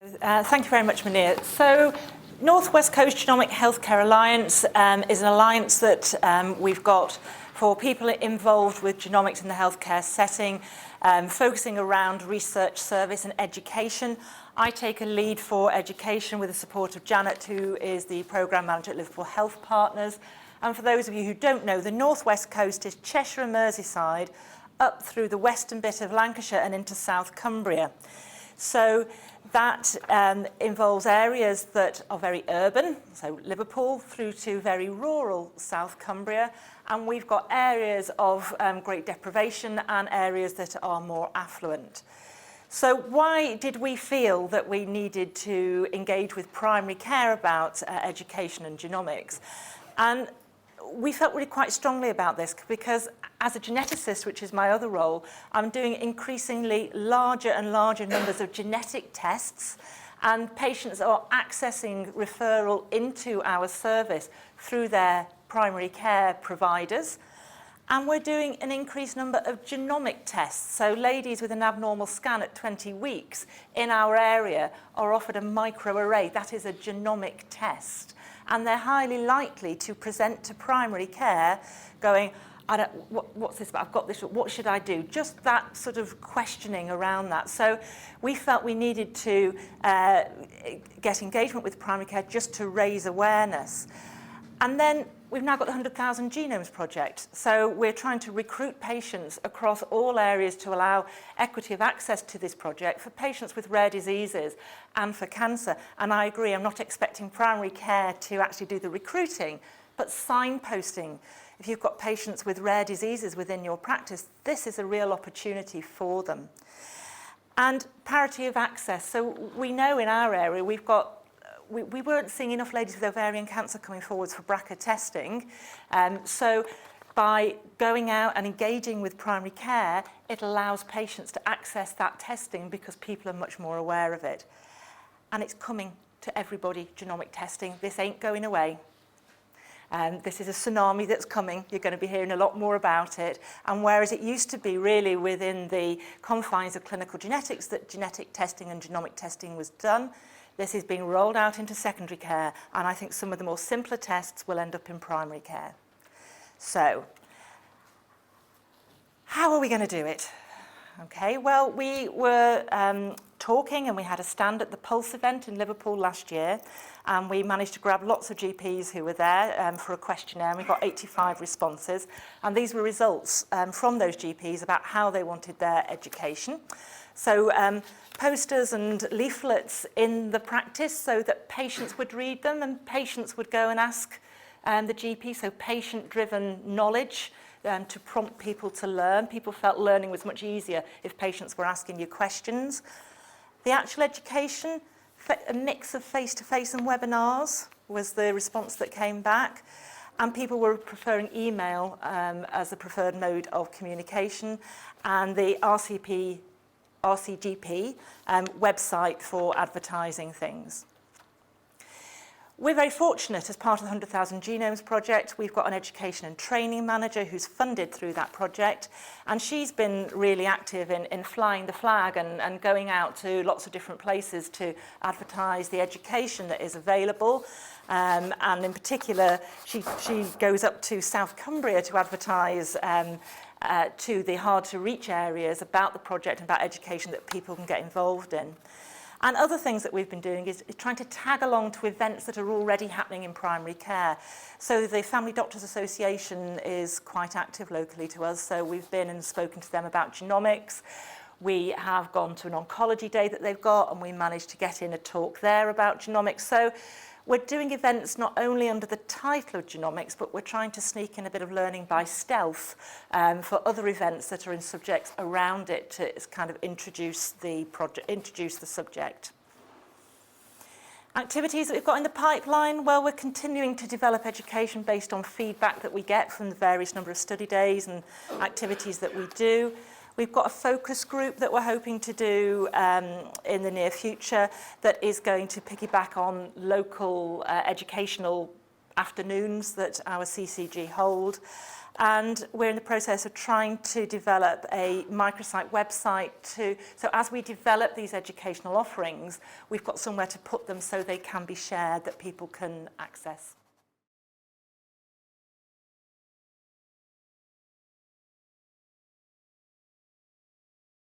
Thank you very much, Munir. So, North West Coast Genomic Healthcare Alliance is an alliance that we've got for people involved with genomics in the healthcare setting, focusing around research, service and education. I take a lead for education with the support of Janet, who is the Programme Manager at Liverpool Health Partners. And for those of you who don't know, the North West Coast is Cheshire and Merseyside, up through the western bit of Lancashire and into South Cumbria. So that involves areas that are very urban, so Liverpool, through to very rural South Cumbria. And we've got areas of great deprivation and areas that are more affluent. So why did we feel that we needed to engage with primary care about education and genomics? And we felt really quite strongly about this because as a geneticist, which is my other role, I'm doing increasingly larger and larger numbers of genetic tests, and patients are accessing referral into our service through their primary care providers. And we're doing an increased number of genomic tests. So ladies with an abnormal scan at 20 weeks in our area are offered a microarray. That is a genomic test. And they're highly likely to present to primary care going, what's this about? I've got this, what should I do? Just that sort of questioning around that. So we felt we needed to get engagement with primary care just to raise awareness. And then we've now got the 100,000 Genomes Project. So we're trying to recruit patients across all areas to allow equity of access to this project for patients with rare diseases and for cancer. And I agree, I'm not expecting primary care to actually do the recruiting, but signposting. If you've got patients with rare diseases within your practice, this is a real opportunity for them. And parity of access. So we know in our area we've got we weren't seeing enough ladies with ovarian cancer coming forwards for BRCA testing. So by going out and engaging with primary care, it allows patients to access that testing because people are much more aware of it. And it's coming to everybody, genomic testing. This ain't going away. This is a tsunami that's coming. You're going to be hearing a lot more about it. And whereas it used to be really within the confines of clinical genetics that genetic testing and genomic testing was done, this is being rolled out into secondary care, and I think some of the more simpler tests will end up in primary care. So, how are we going to do it? Okay, well, we were talking and we had a stand at the Pulse event in Liverpool last year, and we managed to grab lots of GPs who were there for a questionnaire, and we got 85 responses, and these were results from those GPs about how they wanted their education. So posters and leaflets in the practice so that patients would read them and patients would go and ask the GP, so patient-driven knowledge to prompt people to learn. People felt learning was much easier if patients were asking you questions. The actual education, a mix of face-to-face and webinars was the response that came back. And people were preferring email as the preferred mode of communication, and the RCGP website for advertising things. We're very fortunate as part of the 100,000 Genomes Project. We've got an education and training manager who's funded through that project, and she's been really active in flying the flag and going out to lots of different places to advertise the education that is available. And in particular, she goes up to South Cumbria to advertise to the hard-to-reach areas about the project and about education that people can get involved in. And other things that we've been doing is trying to tag along to events that are already happening in primary care. So the Family Doctors Association is quite active locally to us, so we've been and spoken to them about genomics. We have gone to an oncology day that they've got, and we managed to get in a talk there about genomics. So we're doing events not only under the title of genomics, but we're trying to sneak in a bit of learning by stealth for other events that are in subjects around it to kind of introduce the subject. Activities that we've got in the pipeline, well, we're continuing to develop education based on feedback that we get from the various number of study days and activities that we do. We've got a focus group that we're hoping to do in the near future that is going to piggyback on local educational afternoons that our CCG hold. And we're in the process of trying to develop a microsite website so as we develop these educational offerings, we've got somewhere to put them so they can be shared, that people can access.